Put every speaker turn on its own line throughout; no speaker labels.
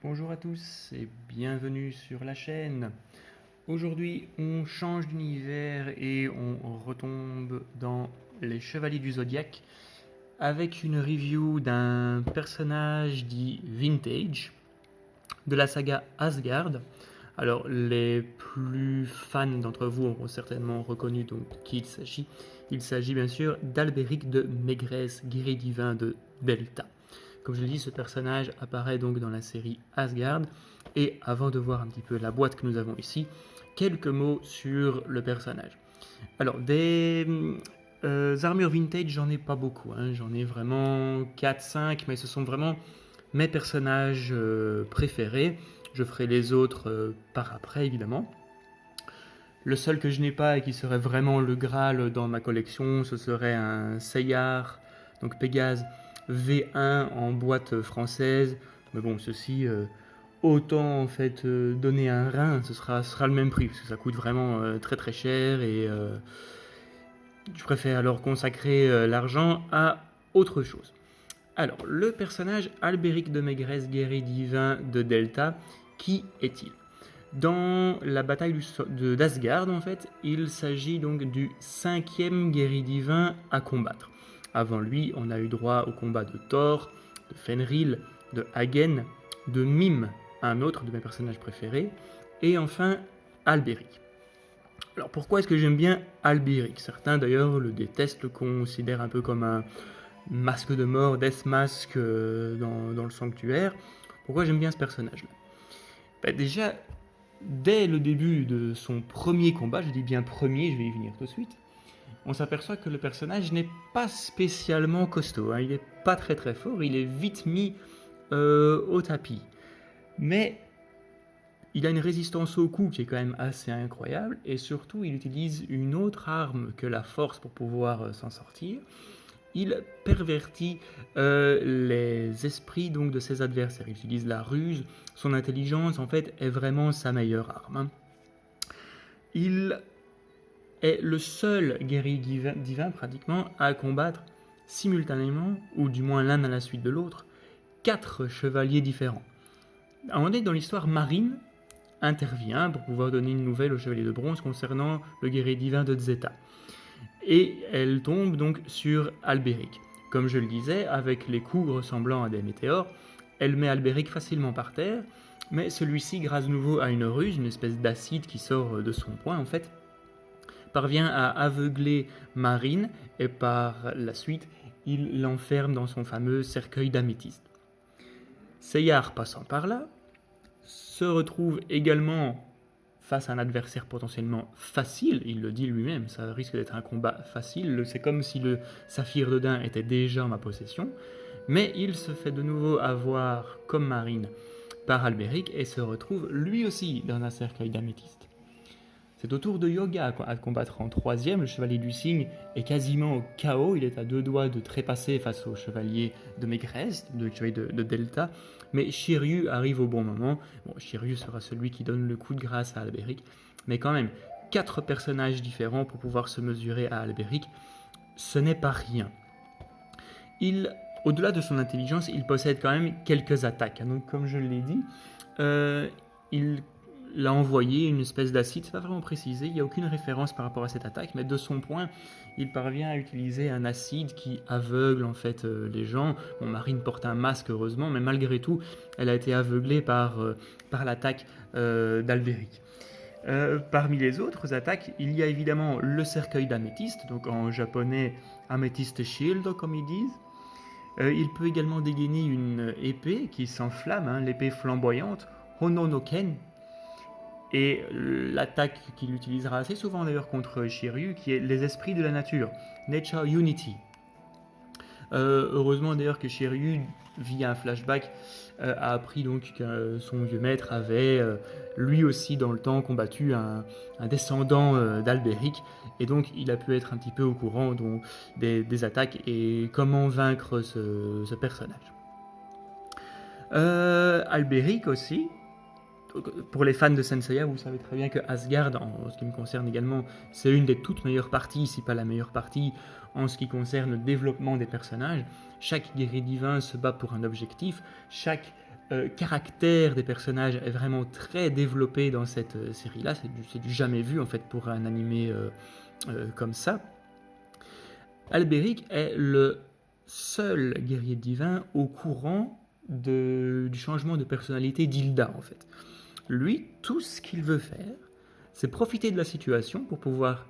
Bonjour à tous et bienvenue sur la chaîne. Aujourd'hui, on change d'univers et on retombe dans les Chevaliers du Zodiaque avec une review d'un personnage dit Vintage de la saga Asgard. Alors, les plus fans d'entre vous auront certainement reconnu donc de qui il s'agit. Il s'agit bien sûr d'Albéric de Maigres, guerrier divin de Delta. Comme je l'ai dit, ce personnage apparaît donc dans la série Asgard. Et avant de voir un petit peu la boîte que nous avons ici, quelques mots sur le personnage. Alors, des armures vintage, j'en ai pas beaucoup. J'en ai vraiment 4-5, mais ce sont vraiment mes personnages préférés. Je ferai les autres par après, évidemment. Le seul que je n'ai pas et qui serait vraiment le Graal dans ma collection, ce serait un Seyar, donc Pégase V1 en boîte française. Mais bon, ceci, autant en fait donner un rein, ce sera le même prix, parce que ça coûte vraiment très très cher et je préfère alors consacrer l'argent à autre chose. Alors, le personnage Albéric de Maigres, guerrier divin de Delta, qui est-il? Dans la bataille d'Asgard, en fait, il s'agit donc du 5e guerrier divin à combattre. Avant lui, on a eu droit au combat de Thor, de Fenrir, de Hagen, de Mime, un autre de mes personnages préférés, et enfin Albéric. Alors pourquoi est-ce que j'aime bien Albéric? Certains d'ailleurs le détestent, le considèrent un peu comme un masque de mort, Death Mask dans le sanctuaire. Pourquoi j'aime bien ce personnage-là? Déjà, dès le début de son premier combat, je dis bien premier, je vais y venir tout de suite, on s'aperçoit que le personnage n'est pas spécialement costaud, il n'est pas très très fort, il est vite mis au tapis. Mais il a une résistance au coup qui est quand même assez incroyable, et surtout il utilise une autre arme que la force pour pouvoir s'en sortir. Il pervertit les esprits donc de ses adversaires. Il utilise la ruse. Son intelligence, en fait, est vraiment sa meilleure arme. Il est le seul guerrier divin pratiquement à combattre simultanément, ou du moins l'un à la suite de l'autre, 4 chevaliers différents. À un moment donné, dans l'histoire, Marine intervient pour pouvoir donner une nouvelle au chevalier de bronze concernant le guerrier divin de Zeta. Et elle tombe donc sur Albéric. Comme je le disais, avec les coups ressemblant à des météores, elle met Albéric facilement par terre, mais celui-ci, grâce de nouveau à une ruse, une espèce d'acide qui sort de son poing en fait, parvient à aveugler Marine et par la suite, il l'enferme dans son fameux cercueil d'améthyste. Seyar, passant par là, se retrouve également face à un adversaire potentiellement facile, il le dit lui-même, ça risque d'être un combat facile, c'est comme si le saphir de Dain était déjà en ma possession, mais il se fait de nouveau avoir, comme Marine, par Albéric et se retrouve lui aussi dans un cercueil d'améthyste. C'est au tour de Yoga à combattre en 3e, le chevalier du cygne est quasiment au chaos, il est à 2 doigts de trépasser face au chevalier de Maigres, le chevalier de Delta, mais Shiryu arrive au bon moment. Bon, Shiryu sera celui qui donne le coup de grâce à Albéric, mais quand même, 4 personnages différents pour pouvoir se mesurer à Albéric, ce n'est pas rien. Au-delà de son intelligence, il possède quand même quelques attaques. Donc, comme je l'ai dit, il l'a envoyé une espèce d'acide, c'est pas vraiment précisé, il n'y a aucune référence par rapport à cette attaque, mais de son point, il parvient à utiliser un acide qui aveugle en fait les gens. Bon, Marine porte un masque heureusement, mais malgré tout, elle a été aveuglée par l'attaque d'Albéric. Parmi les autres attaques, il y a évidemment le cercueil d'améthyste, donc en japonais Amethyst Shield comme ils disent. Il peut également dégainer une épée qui s'enflamme, l'épée flamboyante, Hononoken. Et l'attaque qu'il utilisera assez souvent d'ailleurs contre Shiryu, qui est les esprits de la nature, Nature Unity. Heureusement d'ailleurs que Shiryu, via un flashback, a appris donc que son vieux maître avait lui aussi dans le temps combattu un descendant d'Albéric, et donc il a pu être un petit peu au courant donc, des attaques et comment vaincre ce personnage. Albéric aussi, pour les fans de Saint Seiya, vous savez très bien que Asgard, en ce qui me concerne également, c'est une des toutes meilleures parties, si pas la meilleure partie, en ce qui concerne le développement des personnages. Chaque guerrier divin se bat pour un objectif, chaque caractère des personnages est vraiment très développé dans cette série-là. C'est du jamais vu en fait pour un animé comme ça. Albéric est le seul guerrier divin au courant du changement de personnalité d'Hilda en fait. Lui, tout ce qu'il veut faire, c'est profiter de la situation pour pouvoir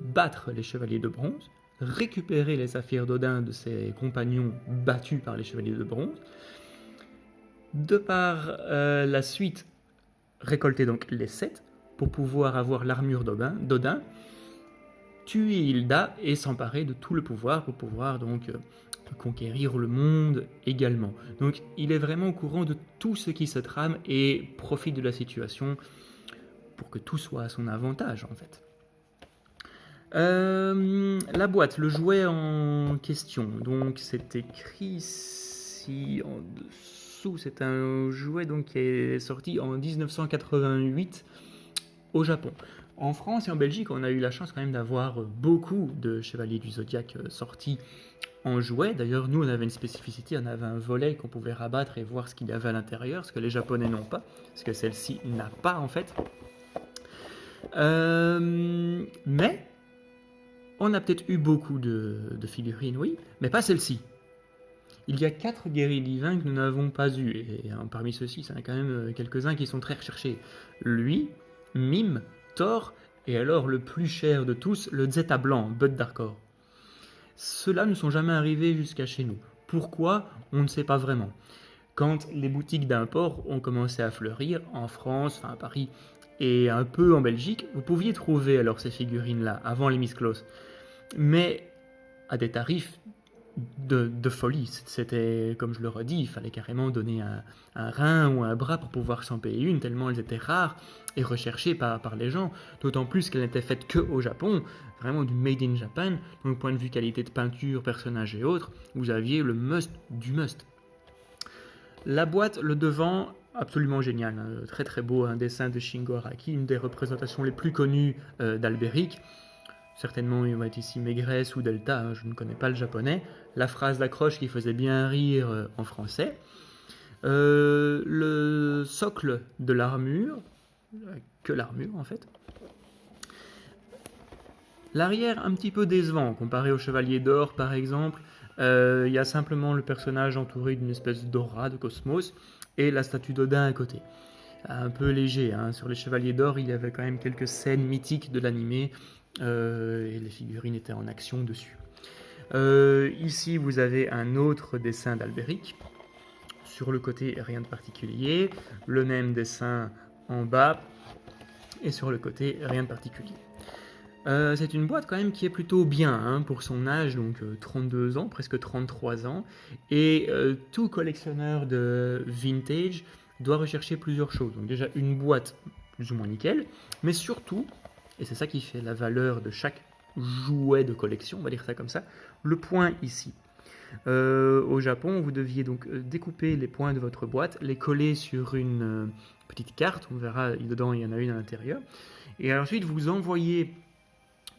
battre les chevaliers de bronze, récupérer les saphirs d'Odin de ses compagnons battus par les chevaliers de bronze, de par la suite récolter donc les 7 pour pouvoir avoir l'armure d'Odin, tuer Hilda et s'emparer de tout le pouvoir pour pouvoir donc conquérir le monde également. Donc il est vraiment au courant de tout ce qui se trame et profite de la situation pour que tout soit à son avantage en fait. La boîte, le jouet en question, donc c'est écrit ici en dessous, c'est un jouet donc qui est sorti en 1988 au Japon. En France et en Belgique, on a eu la chance quand même d'avoir beaucoup de Chevaliers du Zodiaque sortis en jouet. D'ailleurs, nous, on avait une spécificité, on avait un volet qu'on pouvait rabattre et voir ce qu'il y avait à l'intérieur, ce que les Japonais n'ont pas, ce que celle-ci n'a pas en fait. Mais on a peut-être eu beaucoup de figurines, oui, mais pas celle-ci. Il y a 4 guerriers divins que nous n'avons pas eu, et parmi ceux-ci, il y en a quand même quelques-uns qui sont très recherchés. Lui, Mime, Thor, et alors le plus cher de tous, le Zeta blanc, Bud Darkor. Ceux-là ne sont jamais arrivés jusqu'à chez nous. Pourquoi? On ne sait pas vraiment. Quand les boutiques d'import ont commencé à fleurir, en France, enfin à Paris, et un peu en Belgique, vous pouviez trouver alors ces figurines-là, avant les Miss Claus. Mais à des tarifs de folie. C'était, comme je le redis, il fallait carrément donner un rein ou un bras pour pouvoir s'en payer une, tellement elles étaient rares et recherchées par les gens. D'autant plus qu'elles n'étaient faites qu'au Japon, vraiment du made in Japan. Donc, point de vue qualité de peinture, personnages et autres, vous aviez le must du must. La boîte, le devant, absolument génial, hein, très très beau, un dessin de Shingo Araki, une des représentations les plus connues d'Albéric. Certainement, il va être ici Maigresse ou Delta, hein, je ne connais pas le japonais. La phrase d'accroche qui faisait bien rire en français. Le socle de l'armure, que l'armure en fait. L'arrière un petit peu décevant, comparé au Chevalier d'Or par exemple. Il y a simplement le personnage entouré d'une espèce d'aura de cosmos et la statue d'Odin à côté. Un peu léger, hein. Sur les Chevaliers d'Or, il y avait quand même quelques scènes mythiques de l'animé. Et les figurines étaient en action dessus. Ici, vous avez un autre dessin d'Albéric. Sur le côté, rien de particulier. Le même dessin en bas. Et sur le côté, rien de particulier. C'est une boîte quand même qui est plutôt bien hein, pour son âge, donc 32 ans, presque 33 ans. Et tout collectionneur de vintage doit rechercher plusieurs choses. Donc déjà, une boîte plus ou moins nickel, mais surtout, et c'est ça qui fait la valeur de chaque jouet de collection, on va dire ça comme ça, le point ici. Au Japon, vous deviez donc découper les points de votre boîte, les coller sur une petite carte, on verra dedans, il y en a une à l'intérieur, et ensuite vous envoyez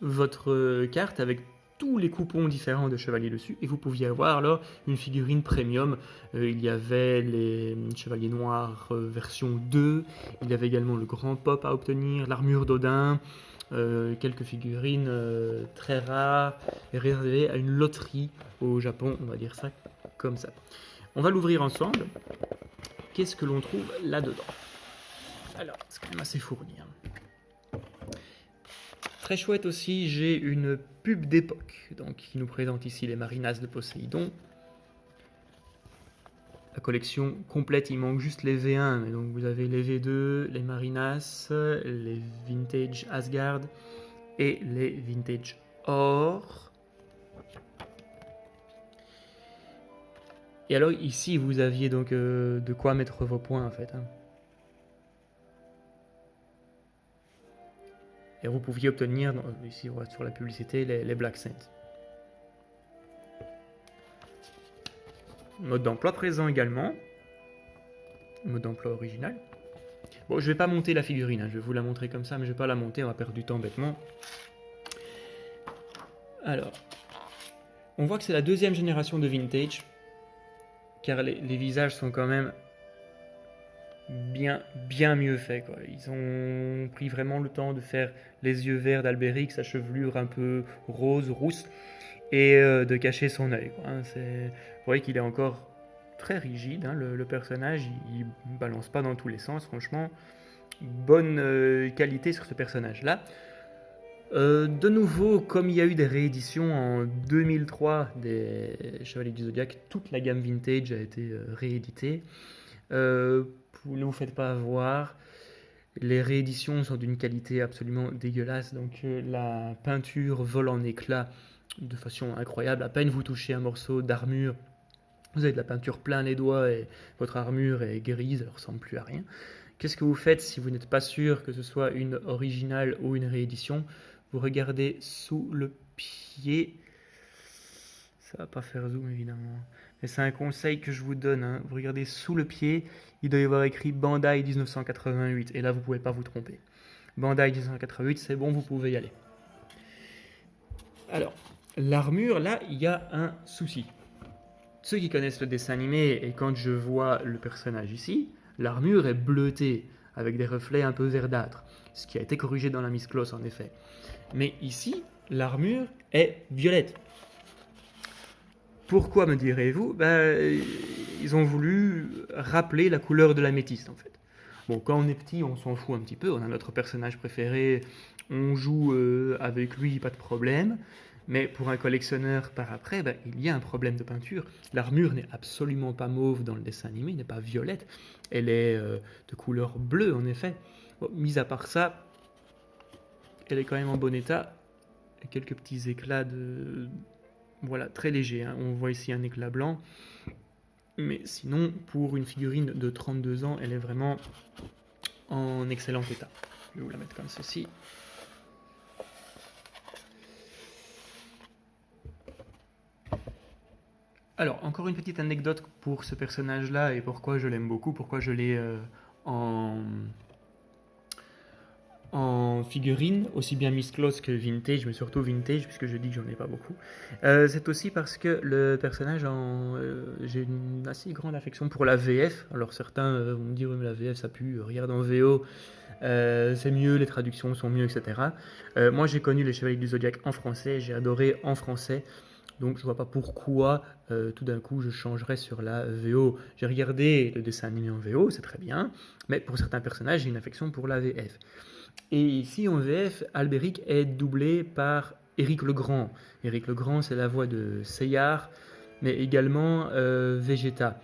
votre carte avec tous les coupons différents de chevaliers dessus, et vous pouviez avoir alors une figurine premium. Il y avait les chevaliers noirs version 2, il y avait également le grand pop à obtenir, l'armure d'Odin, quelques figurines très rares et réservées à une loterie au Japon, on va dire ça comme ça. On va l'ouvrir ensemble. Qu'est-ce que l'on trouve là-dedans? Alors, c'est quand même assez fourni. Hein. Très chouette aussi, j'ai une pub d'époque donc, qui nous présente ici les Marinas de Poséidon. La collection complète, il manque juste les V1, mais donc vous avez les V2, les Marinas, les Vintage Asgard et les Vintage Or. Et alors ici vous aviez donc de quoi mettre vos points en fait. Hein. Et vous pouviez obtenir, ici on voit sur la publicité, les Black Saints. Mode d'emploi présent également. Mode d'emploi original. Bon, je vais pas monter la figurine, hein, je vais vous la montrer comme ça, mais je vais pas la monter, on va perdre du temps bêtement. Alors, on voit que c'est la deuxième génération de vintage, car les visages sont quand même bien mieux fait, quoi. Ils ont pris vraiment le temps de faire les yeux verts d'Alberic, sa chevelure un peu rose, rousse, et de cacher son œil, quoi, hein. Vous voyez qu'il est encore très rigide, hein, le personnage, il balance pas dans tous les sens, franchement. Bonne qualité sur ce personnage-là. De nouveau, comme il y a eu des rééditions en 2003 des Chevaliers du Zodiaque, toute la gamme vintage a été rééditée. Ne vous faites pas avoir. Les rééditions sont d'une qualité absolument dégueulasse, donc la peinture vole en éclats de façon incroyable. À peine vous touchez un morceau d'armure, vous avez de la peinture plein les doigts et votre armure est grise, elle ne ressemble plus à rien. Qu'est-ce que vous faites si vous n'êtes pas sûr que ce soit une originale ou une réédition? Vous regardez sous le pied. Ça va pas faire zoom évidemment. Mais c'est un conseil que je vous donne, hein. Vous regardez sous le pied, il doit y avoir écrit Bandai 1988. Et là, vous pouvez pas vous tromper. Bandai 1988, c'est bon, vous pouvez y aller. Alors, l'armure, là, il y a un souci. Ceux qui connaissent le dessin animé, et quand je vois le personnage ici, l'armure est bleutée, avec des reflets un peu verdâtres. Ce qui a été corrigé dans la Miss Claus, en effet. Mais ici, l'armure est violette. Pourquoi, me direz-vous? Ils ont voulu rappeler la couleur de l'améthyste, en fait. Bon, quand on est petit, on s'en fout un petit peu. On a notre personnage préféré, on joue avec lui, pas de problème. Mais pour un collectionneur par après, il y a un problème de peinture. L'armure n'est absolument pas mauve dans le dessin animé, n'est pas violette. Elle est de couleur bleue, en effet. Bon, mis à part ça, elle est quand même en bon état. Quelques petits éclats de... Voilà, très léger, hein. On voit ici un éclat blanc. Mais sinon, pour une figurine de 32 ans, elle est vraiment en excellent état. Je vais vous la mettre comme ceci. Alors, encore une petite anecdote pour ce personnage-là et pourquoi je l'aime beaucoup, pourquoi je l'ai en figurine, aussi bien Miss Claus que vintage, mais surtout vintage, puisque je dis que j'en ai pas beaucoup. C'est aussi parce que le personnage, j'ai une assez grande affection pour la VF. Alors certains vont me dire, oui, mais la VF ça pue, regarde en VO, c'est mieux, les traductions sont mieux, etc. Moi j'ai connu les Chevaliers du Zodiaque en français, j'ai adoré en français. Donc je vois pas pourquoi tout d'un coup je changerais sur la VO. J'ai regardé le dessin animé en VO, c'est très bien, mais pour certains personnages j'ai une affection pour la VF. Et ici en VF, Alberic est doublé par Éric Legrand. Éric Legrand, c'est la voix de Seyar, mais également Vegeta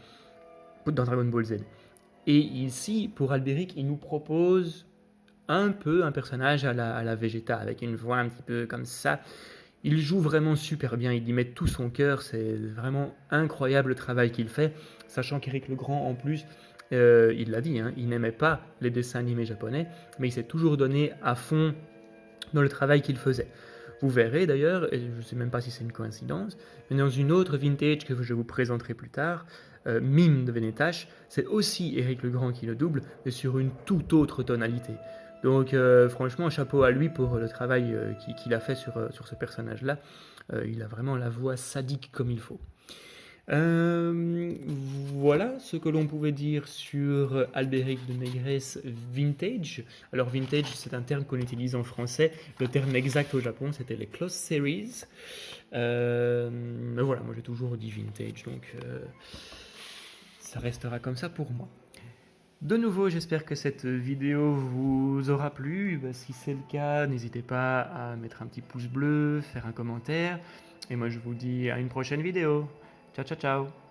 dans Dragon Ball Z. Et ici, pour Alberic, il nous propose un peu un personnage à la Vegeta, avec une voix un petit peu comme ça. Il joue vraiment super bien, il y met tout son cœur, c'est vraiment incroyable le travail qu'il fait, sachant qu'Éric Legrand en plus, il l'a dit, hein, il n'aimait pas les dessins animés japonais, mais il s'est toujours donné à fond dans le travail qu'il faisait. Vous verrez d'ailleurs, et je ne sais même pas si c'est une coïncidence, mais dans une autre vintage que je vous présenterai plus tard, Mime de Venetash, c'est aussi Éric Legrand qui le double, mais sur une toute autre tonalité. Donc franchement, chapeau à lui pour le travail qu'il a fait sur ce personnage-là. Il a vraiment la voix sadique comme il faut. Voilà ce que l'on pouvait dire sur Alberic de Négresse vintage. Alors vintage, c'est un terme qu'on utilise en français. Le terme exact au Japon, c'était les Close Series. Mais voilà, moi j'ai toujours dit vintage, donc ça restera comme ça pour moi. De nouveau, j'espère que cette vidéo vous aura plu. Si c'est le cas, n'hésitez pas à mettre un petit pouce bleu, faire un commentaire. Et moi je vous dis à une prochaine vidéo. Ciao ciao ciao.